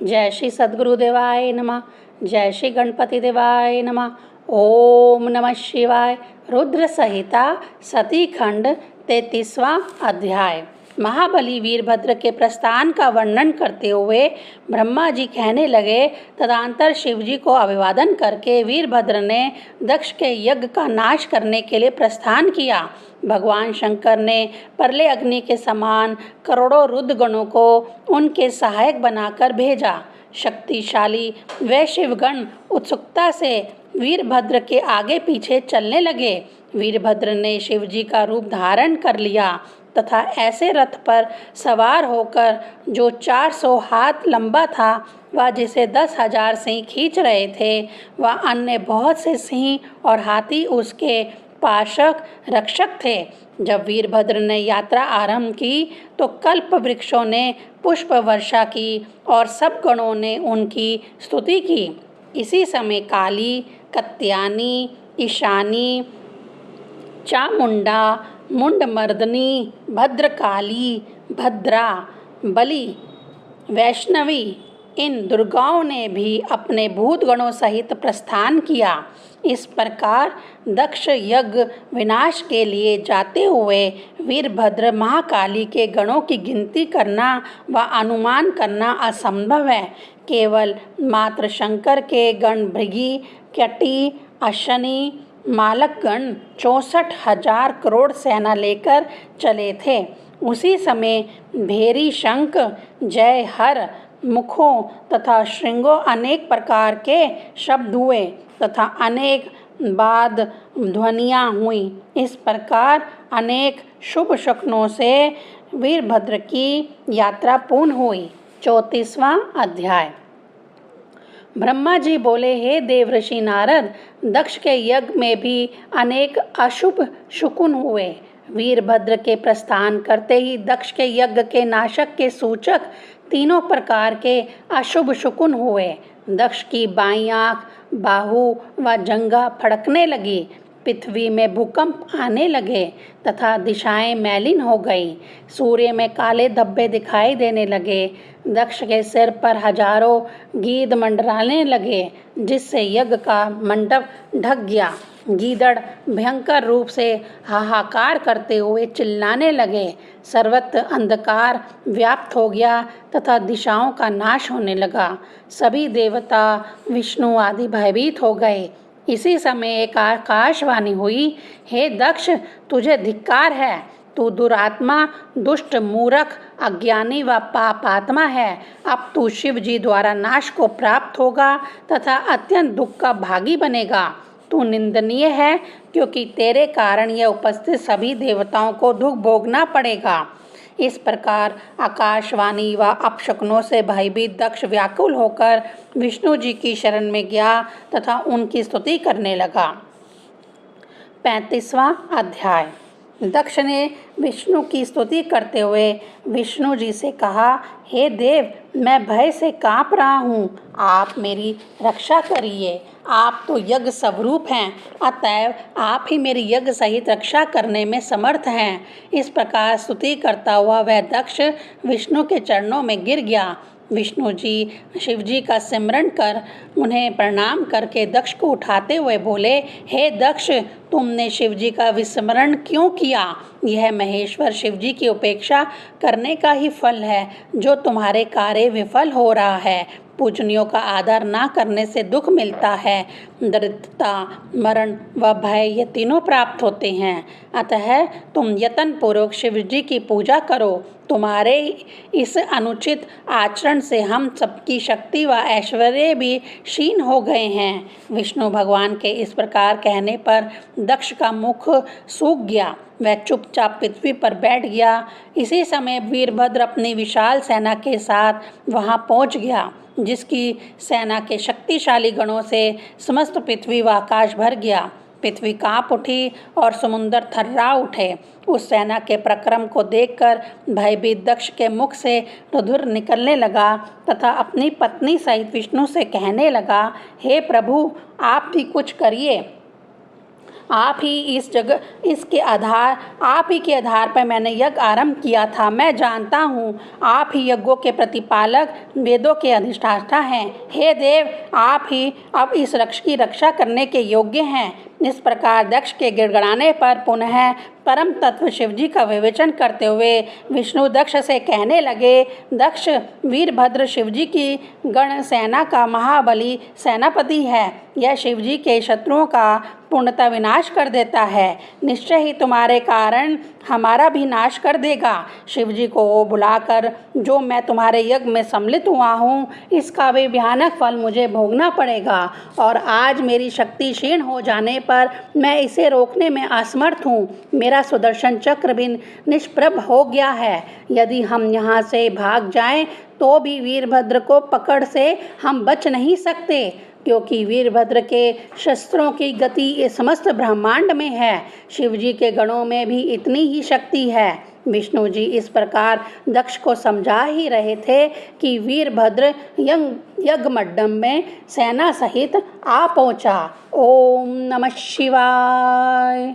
जय श्री सद्गुरुदेवाय नमः। जय श्री गणपति देवाय नमः। ओम नमः शिवाय। रुद्र संहिता सती खंड 33वां अध्याय। महाबली वीरभद्र के प्रस्थान का वर्णन करते हुए ब्रह्मा जी कहने लगे, तदंतर शिव जी को अभिवादन करके वीरभद्र ने दक्ष के यज्ञ का नाश करने के लिए प्रस्थान किया। भगवान शंकर ने परले अग्नि के समान करोड़ों रुद्रगणों को उनके सहायक बनाकर भेजा। शक्तिशाली वे शिवगण उत्सुकता से वीरभद्र के आगे पीछे चलने लगे। वीरभद्र ने शिवजी का रूप धारण कर लिया तथा ऐसे रथ पर सवार होकर जो 400 हाथ लंबा था व जिसे 10,000 सिंह खींच रहे थे, व अन्य बहुत से सिंह और हाथी उसके पाशक रक्षक थे। जब वीरभद्र ने यात्रा आरंभ की तो कल्प वृक्षों ने पुष्प वर्षा की और सब गणों ने उनकी स्तुति की। इसी समय काली, कत्यानी, ईशानी, चामुंडा, मुंडमर्दनी, भद्रकाली, भद्रा, बलि, वैष्णवी इन दुर्गाओं ने भी अपने भूतगणों सहित प्रस्थान किया। इस प्रकार दक्ष यज्ञ विनाश के लिए जाते हुए वीरभद्र महाकाली के गणों की गिनती करना व अनुमान करना असंभव है। केवल मात्र शंकर के गण भृगी, कटी, अश्वनी, मालकगण 64,000 करोड़ सेना लेकर चले थे। उसी समय भेरी शंख, जय हर, मुखों तथा श्रृंगों अनेक प्रकार के शब्द हुए तथा अनेक बाद ध्वनियाँ हुई। इस प्रकार अनेक शुभ शकुनों से वीरभद्र की यात्रा पूर्ण हुई। 34वां अध्याय। ब्रह्मा जी बोले, हे देवर्षि नारद, दक्ष के यज्ञ में भी अनेक अशुभ शकुन हुए। वीरभद्र के प्रस्थान करते ही दक्ष के यज्ञ के नाशक के सूचक तीनों प्रकार के अशुभ शकुन हुए। दक्ष की बाईं आँख, बाहु व जंघा फड़कने लगी। पृथ्वी में भूकंप आने लगे तथा दिशाएं मैलिन हो गई। सूर्य में काले धब्बे दिखाई देने लगे। दक्ष के सिर पर हजारों गीद मंडराने लगे, जिससे यज्ञ का मंडप ढक गया। गीदड़ भयंकर रूप से हाहाकार करते हुए चिल्लाने लगे। सर्वत्र अंधकार व्याप्त हो गया तथा दिशाओं का नाश होने लगा। सभी देवता, विष्णु आदि भयभीत हो गए। इसी समय एक आकाशवाणी हुई, हे दक्ष, तुझे धिक्कार है। तू दुरात्मा, दुष्ट, मूर्ख, अज्ञानी व पापात्मा है। अब तू शिव जी द्वारा नाश को प्राप्त होगा तथा अत्यंत दुख का भागी बनेगा। तू निंदनीय है, क्योंकि तेरे कारण यह उपस्थित सभी देवताओं को दुख भोगना पड़ेगा। इस प्रकार आकाशवाणी व अपशकुनों से भयभीत दक्ष व्याकुल होकर विष्णु जी की शरण में गया तथा उनकी स्तुति करने लगा। 35वां अध्याय। दक्ष ने विष्णु की स्तुति करते हुए विष्णु जी से कहा, हे देव, मैं भय से काँप रहा हूँ, आप मेरी रक्षा करिए। आप तो यज्ञ स्वरूप हैं, अतएव आप ही मेरी यज्ञ सहित रक्षा करने में समर्थ हैं। इस प्रकार स्तुति करता हुआ वह दक्ष विष्णु के चरणों में गिर गया। विष्णु जी शिव जी का सिमरण कर उन्हें प्रणाम करके दक्ष को उठाते हुए बोले, हे दक्ष, तुमने शिव जी का विस्मरण क्यों किया? यह महेश्वर शिव जी की उपेक्षा करने का ही फल है जो तुम्हारे कार्य विफल हो रहा है। पूजनियों का आदर ना करने से दुख मिलता है। दरिद्रता, मरण व भय ये तीनों प्राप्त होते हैं। अतः तुम यत्न पूर्वक शिव जी की पूजा करो। तुम्हारे इस अनुचित आचरण से हम सबकी शक्ति व ऐश्वर्य भी क्षीण हो गए हैं। विष्णु भगवान के इस प्रकार कहने पर दक्ष का मुख सूख गया। वह चुपचाप पृथ्वी पर बैठ गया। इसी समय वीरभद्र अपनी विशाल सेना के साथ वहां पहुंच गया, जिसकी सेना के शक्तिशाली गणों से समस्त पृथ्वी व आकाश भर गया। पृथ्वी कांप उठी और समुद्र थर्रा उठे। उस सेना के प्रक्रम को देखकर भयभीत दक्ष के मुख से रुधिर निकलने लगा तथा अपनी पत्नी सहित विष्णु से कहने लगा, हे प्रभु, आप भी कुछ करिए। आप ही के आधार पर मैंने यज्ञ आरंभ किया था। मैं जानता हूँ आप ही यज्ञों के प्रतिपालक, वेदों के अधिष्ठाता हैं। हे देव, आप ही अब इस वृक्ष की रक्षा करने के योग्य हैं। इस प्रकार दक्ष के गिड़गिड़ाने पर पुनः परम तत्व शिवजी का विवेचन करते हुए विष्णु दक्ष से कहने लगे, दक्ष, वीरभद्र शिवजी की गण सेना का महाबली सेनापति है। यह शिवजी के शत्रुओं का पूर्णतः विनाश कर देता है। निश्चय ही तुम्हारे कारण हमारा भी नाश कर देगा। शिवजी को बुलाकर जो मैं तुम्हारे यज्ञ में सम्मिलित हुआ हूँ, इसका भी भयानक फल मुझे भोगना पड़ेगा और आज मेरी शक्ति क्षीण हो जाने पर मैं इसे रोकने में असमर्थ हूँ। मेरा सुदर्शन चक्र भी निष्प्रभ हो गया है। यदि हम यहाँ से भाग जाएं तो भी वीरभद्र को पकड़ से हम बच नहीं सकते, क्योंकि वीरभद्र के शस्त्रों की गति इस समस्त ब्रह्मांड में है। शिवजी के गणों में भी इतनी ही शक्ति है। विष्णु जी इस प्रकार दक्ष को समझा ही रहे थे कि वीरभद्र यज्ञ मंडप में सेना सहित आ पहुँचा। ओम नमः शिवाय।